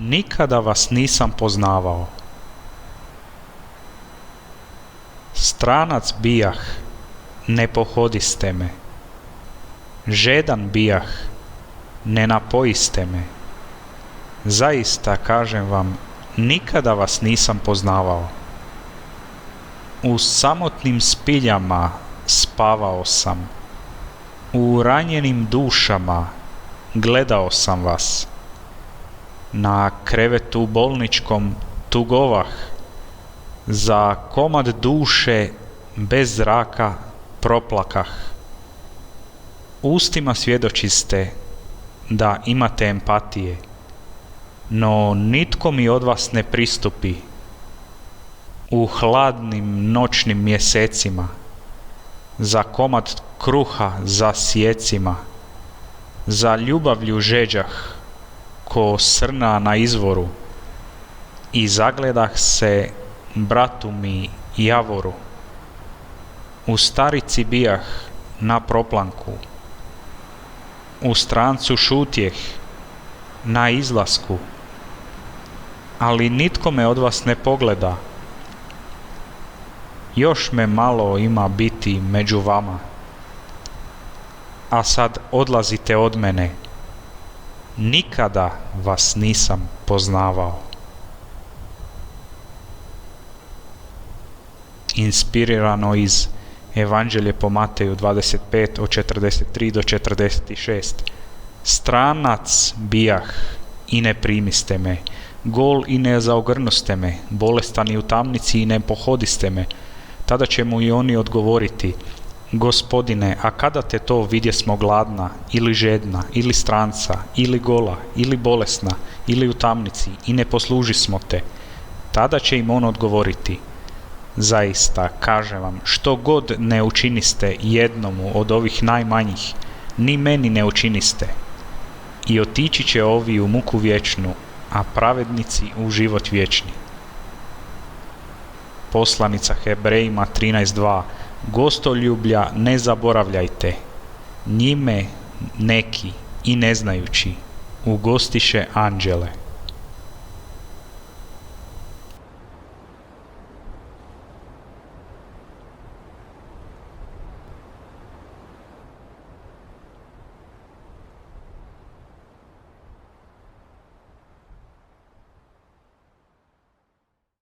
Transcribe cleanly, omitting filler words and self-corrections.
nikada vas nisam poznavao. Stranac bijah, ne pohodiste me. Žedan bijah, ne napojiste me. Zaista kažem vam, nikada vas nisam poznavao. U samotnim spiljama spavao sam. U ranjenim dušama gledao sam vas. Na krevetu bolničkom tugovah. Za komad duše bez zraka proplakah. Ustima svjedočiste da imate empatije, no nitko mi od vas ne pristupi. U hladnim noćnim mjesecima, za komad kruha za sjecima, za ljubavlju žeđah, ko srna na izvoru, i zagledah se bratu mi Javoru. U starici bijah na proplanku, u strancu šutjeh na izlasku, ali nitko me od vas ne pogleda. Još me malo ima biti među vama, a sad odlazite od mene, nikada vas nisam poznavao. Inspirirano iz Evanđelje po Mateju 25 od 43 do 46. Stranac bijah i ne primiste me, gol i ne zaogrnuste me, bolestan i u tamnici i ne pohodiste me. Tada će mu i oni odgovoriti: Gospodine, a kada te to vidjesmo gladna, ili žedna, ili stranca, ili gola, ili bolesna, ili u tamnici, i ne poslužismo te? Tada će im on odgovoriti: Zaista, kažem vam, što god ne učiniste jednomu od ovih najmanjih, ni meni ne učiniste. I otići će ovi u muku vječnu, a pravednici u život vječni. Poslanica Hebrejima 13.2. Gostoljublja ne zaboravljajte, njime neki i neznajući ugostiše anđele.